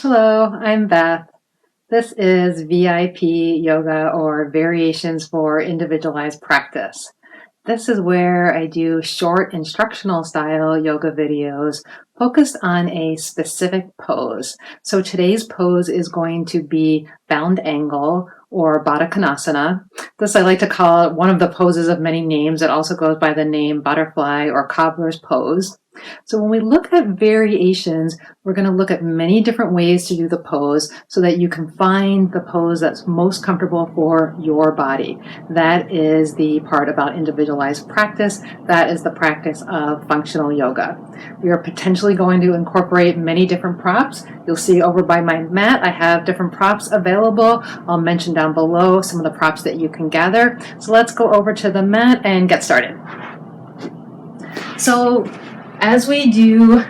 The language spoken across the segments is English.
Hello, I'm Beth. This is VIP yoga or variations for individualized practice. This is where I do short instructional style yoga videos focused on a specific pose. So today's pose is going to be bound angle or badakanasana. This I like to call it one of the poses of many names. It also goes by the name butterfly or cobbler's pose. So when we look at variations, we're going to look at many different ways to do the pose so that you can find the pose that's most comfortable for your body. That is the part about individualized practice. That is the practice of functional yoga. We are potentially going to incorporate many different props. You'll see over by my mat, I have different props available. I'll mention down below some of the props that you can gather. So let's go over to the mat and get started. So as we do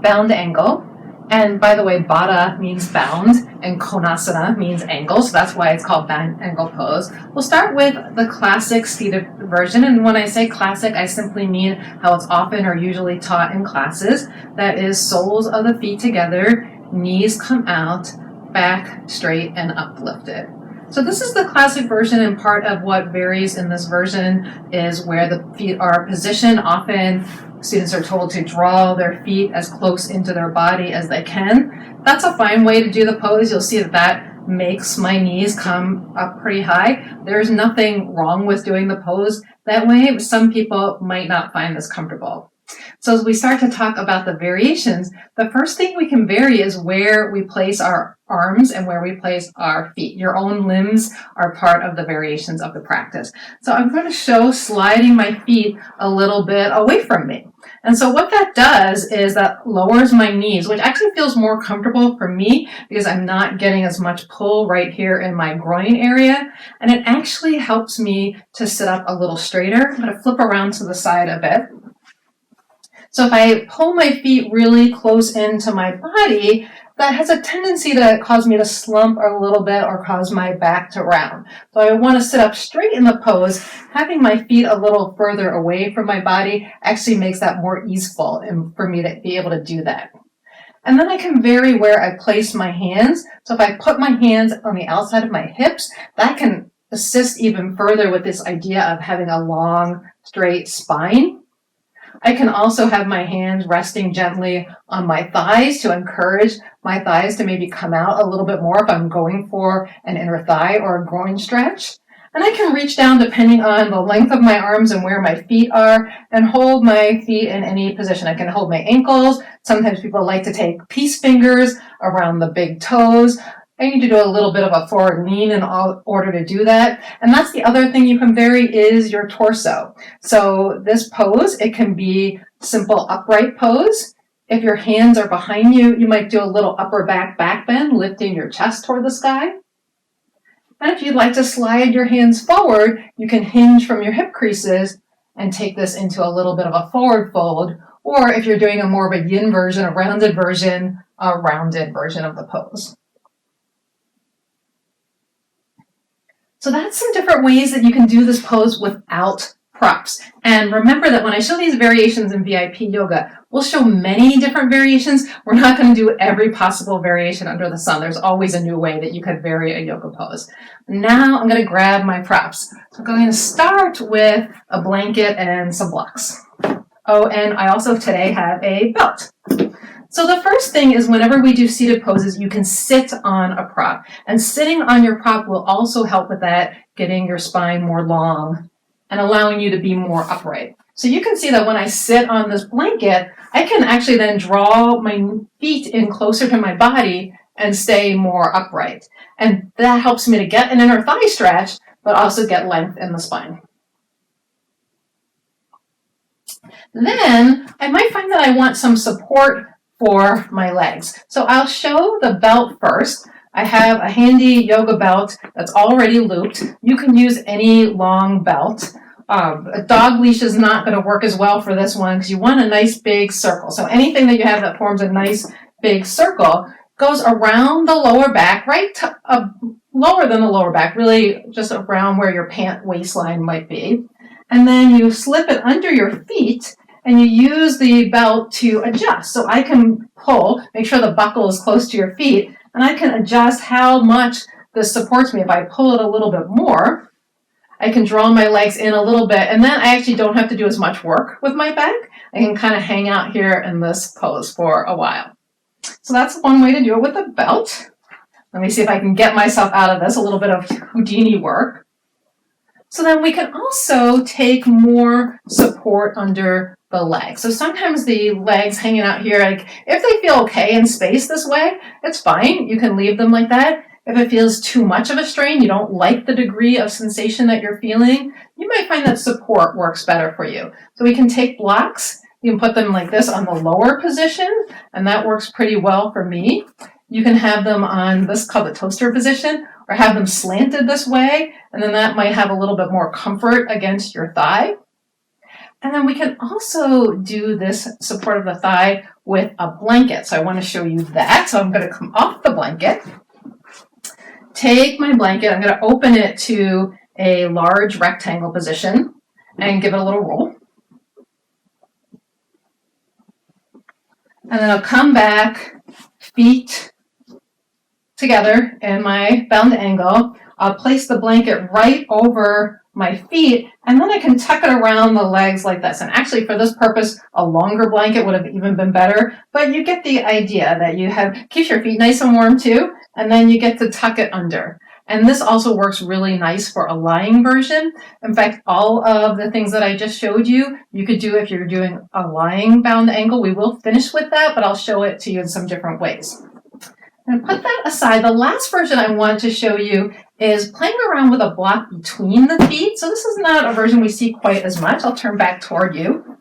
bound angle, and by the way, baddha means bound and konasana means angle, so that's why it's called bound angle pose. We'll start with the classic seated version, and when I say classic, I simply mean how it's often or usually taught in classes. That is soles of the feet together, knees come out, back straight and uplifted. So this is the classic version, and part of what varies in this version is where the feet are positioned. Often students are told to draw their feet as close into their body as they can. That's a fine way to do the pose. You'll see that makes my knees come up pretty high. There's nothing wrong with doing the pose that way, but some people might not find this comfortable. So as we start to talk about the variations, the first thing we can vary is where we place our arms and where we place our feet. Your own limbs are part of the variations of the practice. So I'm going to show sliding my feet a little bit away from me. And so what that does is that lowers my knees, which actually feels more comfortable for me because I'm not getting as much pull right here in my groin area. And it actually helps me to sit up a little straighter. I'm going to flip around to the side a bit. So if I pull my feet really close into my body, that has a tendency to cause me to slump a little bit or cause my back to round. So I want to sit up straight in the pose. Having my feet a little further away from my body actually makes that more easeful and for me to be able to do that. And then I can vary where I place my hands. So if I put my hands on the outside of my hips, that can assist even further with this idea of having a long, straight spine. I can also have my hands resting gently on my thighs to encourage my thighs to maybe come out a little bit more if I'm going for an inner thigh or a groin stretch. And I can reach down depending on the length of my arms and where my feet are and hold my feet in any position. I can hold my ankles. Sometimes people like to take peace fingers around the big toes. I need to do a little bit of a forward lean in order to do that. And that's the other thing you can vary is your torso. So this pose, it can be simple upright pose. If your hands are behind you, you might do a little upper back bend, lifting your chest toward the sky. And if you'd like to slide your hands forward, you can hinge from your hip creases and take this into a little bit of a forward fold. Or if you're doing a more of a yin version, a rounded version of the pose. So that's some different ways that you can do this pose without props. And remember that when I show these variations in VIP yoga, we'll show many different variations. We're not going to do every possible variation under the sun. There's always a new way that you could vary a yoga pose. Now I'm going to grab my props. So I'm going to start with a blanket and some blocks. Oh, and I also today have a belt. So the first thing is whenever we do seated poses, you can sit on a prop. And sitting on your prop will also help with that, getting your spine more long and allowing you to be more upright. So you can see that when I sit on this blanket, I can actually then draw my feet in closer to my body and stay more upright. And that helps me to get an inner thigh stretch, but also get length in the spine. Then I might find that I want some support for my legs. So I'll show the belt first. I have a handy yoga belt that's already looped. You can use any long belt. A dog leash is not going to work as well for this one because you want a nice big circle. So anything that you have that forms a nice big circle goes around the lower back, right lower than the lower back, really just around where your pant waistline might be. And then you slip it under your feet and you use the belt to adjust. So I can pull, make sure the buckle is close to your feet, and I can adjust how much this supports me. If I pull it a little bit more, I can draw my legs in a little bit, and then I actually don't have to do as much work with my back. I can kind of hang out here in this pose for a while. So that's one way to do it with a belt. Let me see if I can get myself out of this, a little bit of Houdini work. So then we can also take more support under the legs. So sometimes the legs hanging out here, like if they feel okay in space this way, it's fine. You can leave them like that. If it feels too much of a strain, you don't like the degree of sensation that you're feeling, you might find that support works better for you. So we can take blocks. You can put them like this on the lower position, and that works pretty well for me. You can have them on this called the toaster position, or have them slanted this way, and then that might have a little bit more comfort against your thigh. And then we can also do this support of the thigh with a blanket. So I want to show you that. So I'm going to come off the blanket, take my blanket, I'm going to open it to a large rectangle position and give it a little roll. And then I'll come back, feet together in my bound angle. I'll place the blanket right over my feet, and then I can tuck it around the legs like this. And actually, for this purpose, a longer blanket would have even been better, but you get the idea that you keeps your feet nice and warm too, and then you get to tuck it under. And this also works really nice for a lying version. In fact, all of the things that I just showed you, you could do if you're doing a lying bound angle. We will finish with that, but I'll show it to you in some different ways. And put that aside, the last version I want to show you is playing around with a block between the feet. So this is not a version we see quite as much. I'll turn back toward you.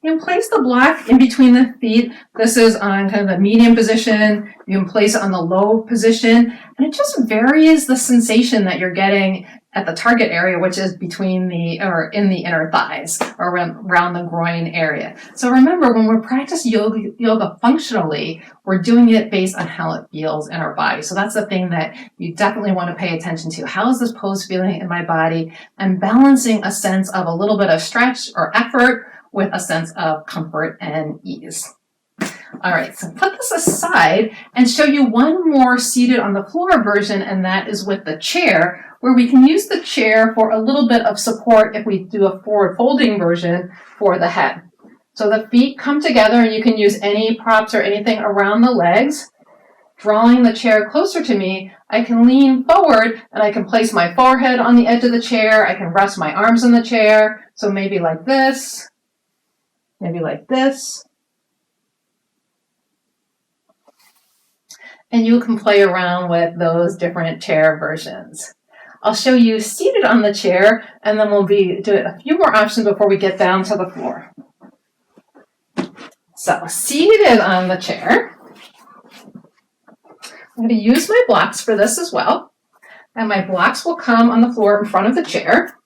You can place the block in between the feet. This is on kind of the medium position. You can place it on the low position, and it just varies the sensation that you're getting at the target area, which is between in the inner thighs or around the groin area. So remember, when we're practicing yoga functionally, we're doing it based on how it feels in our body. So that's the thing that you definitely want to pay attention to. How is this pose feeling in my body? And balancing a sense of a little bit of stretch or effort with a sense of comfort and ease. All right, so put this aside and show you one more seated on the floor version, and that is with the chair, where we can use the chair for a little bit of support if we do a forward folding version for the head. So the feet come together, and you can use any props or anything around the legs. Drawing the chair closer to me, I can lean forward and I can place my forehead on the edge of the chair. I can rest my arms in the chair. So maybe like this, maybe like this. And you can play around with those different chair versions. I'll show you seated on the chair, and then we'll do a few more options before we get down to the floor. So seated on the chair, I'm going to use my blocks for this as well. And my blocks will come on the floor in front of the chair.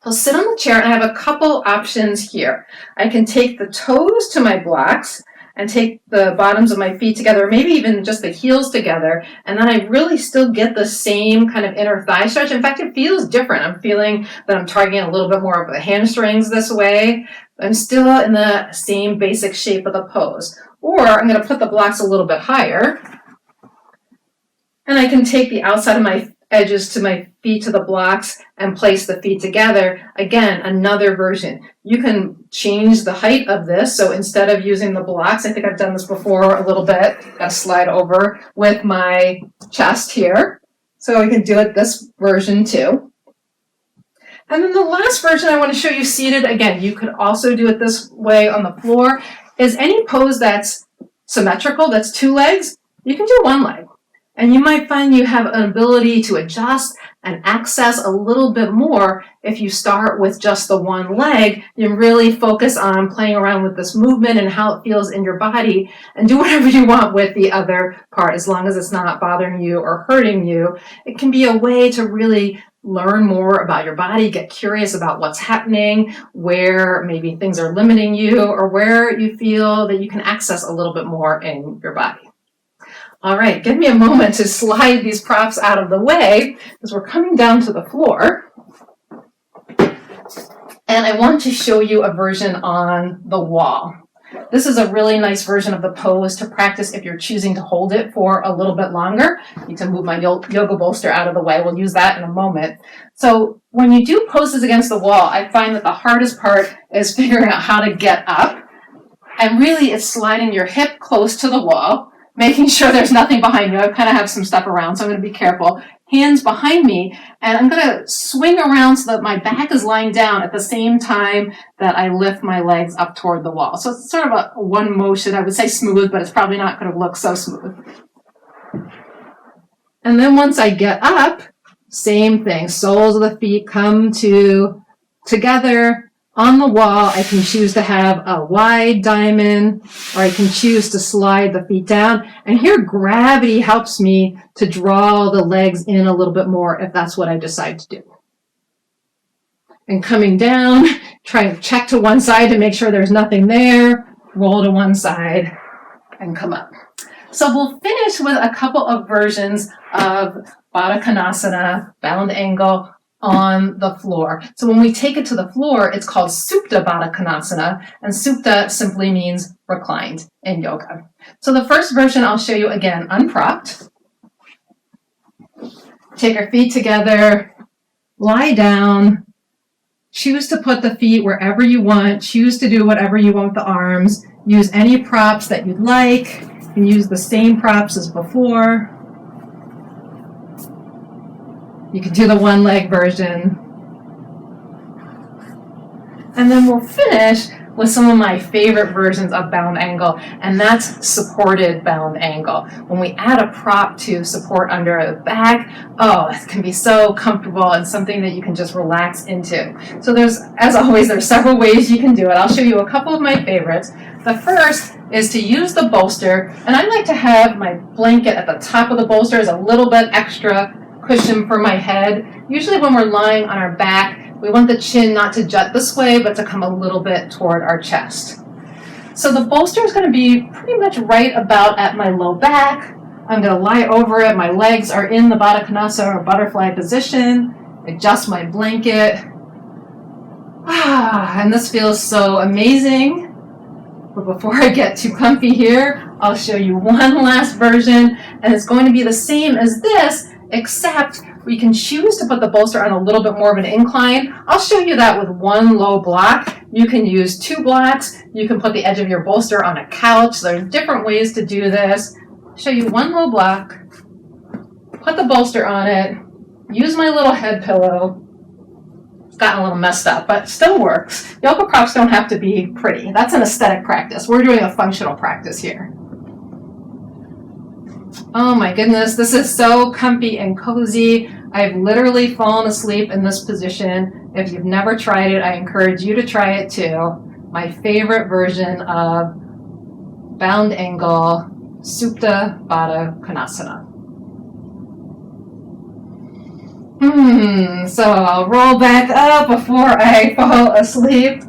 I'll sit on the chair, and I have a couple options here. I can take the toes to my blocks and take the bottoms of my feet together, or maybe even just the heels together, and then I really still get the same kind of inner thigh stretch. In fact, it feels different. I'm feeling that I'm targeting a little bit more of the hamstrings this way. I'm still in the same basic shape of the pose. Or I'm going to put the blocks a little bit higher, and I can take the outside of my edges to my feet to the blocks and place the feet together. Again, another version. You can change the height of this. So instead of using the blocks, I think I've done this before a little bit. Got to slide over with my chest here. So I can do it this version too. And then the last version I want to show you seated, again, you could also do it this way on the floor, is any pose that's symmetrical, that's two legs, you can do one leg. And you might find you have an ability to adjust and access a little bit more if you start with just the one leg. You really focus on playing around with this movement and how it feels in your body, and do whatever you want with the other part as long as it's not bothering you or hurting you. It can be a way to really learn more about your body, get curious about what's happening, where maybe things are limiting you, or where you feel that you can access a little bit more in your body. All right, give me a moment to slide these props out of the way because we're coming down to the floor. And I want to show you a version on the wall. This is a really nice version of the pose to practice if you're choosing to hold it for a little bit longer. I need to move my yoga bolster out of the way. We'll use that in a moment. So when you do poses against the wall, I find that the hardest part is figuring out how to get up. And really, it's sliding your hip close to the wall, making sure there's nothing behind you. I kind of have some stuff around, so I'm going to be careful. Hands behind me, and I'm going to swing around so that my back is lying down at the same time that I lift my legs up toward the wall. So it's sort of a one motion. I would say smooth, but it's probably not going to look so smooth. And then once I get up, same thing. Soles of the feet come together. On the wall, I can choose to have a wide diamond, or I can choose to slide the feet down. And here, gravity helps me to draw the legs in a little bit more if that's what I decide to do. And coming down, try to check to one side to make sure there's nothing there, roll to one side, and come up. So we'll finish with a couple of versions of badakanasana, bound angle, on the floor. So when we take it to the floor, it's called supta badakanasana, and supta simply means reclined in yoga. So the first version I'll show you again, unpropped. Take your feet together, lie down, choose to put the feet wherever you want, choose to do whatever you want with the arms, use any props that you'd like, you can use the same props as before. You can do the one leg version. And then we'll finish with some of my favorite versions of bound angle, and that's supported bound angle. When we add a prop to support under the back, oh, it can be so comfortable and something that you can just relax into. So as always, there's several ways you can do it. I'll show you a couple of my favorites. The first is to use the bolster, and I like to have my blanket at the top of the bolster as a little bit extra cushion for my head. Usually when we're lying on our back, we want the chin not to jut this way, but to come a little bit toward our chest. So the bolster is going to be pretty much right about at my low back. I'm going to lie over it. My legs are in the badakanasana or butterfly position. Adjust my blanket. And this feels so amazing. But before I get too comfy here, I'll show you one last version, and it's going to be the same as this, except we can choose to put the bolster on a little bit more of an incline. I'll show you that with one low block. You can use 2 blocks. You can put the edge of your bolster on a couch. There's different ways to do this. I'll show you one low block. Put the bolster on it. Use my little head pillow. It's gotten a little messed up, but still works. Yoga props don't have to be pretty. That's an aesthetic practice. We're doing a functional practice here. Oh my goodness, this is so comfy and cozy. I've literally fallen asleep in this position. If you've never tried it, I encourage you to try it too. My favorite version of bound angle, supta badakanasana. So I'll roll back up before I fall asleep.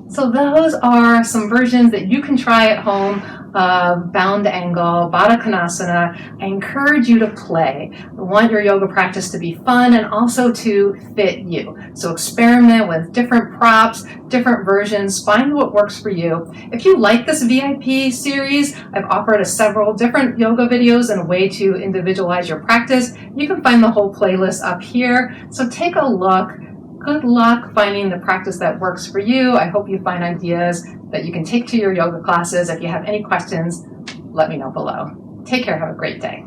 So those are some versions that you can try at home of bound angle, badakanasana. I encourage you to play. I want your yoga practice to be fun and also to fit you. So experiment with different props, different versions, find what works for you. If you like this VIP series, I've offered several different yoga videos and a way to individualize your practice. You can find the whole playlist up here. So take a look. Good luck finding the practice that works for you. I hope you find ideas that you can take to your yoga classes. If you have any questions, let me know below. Take care. Have a great day.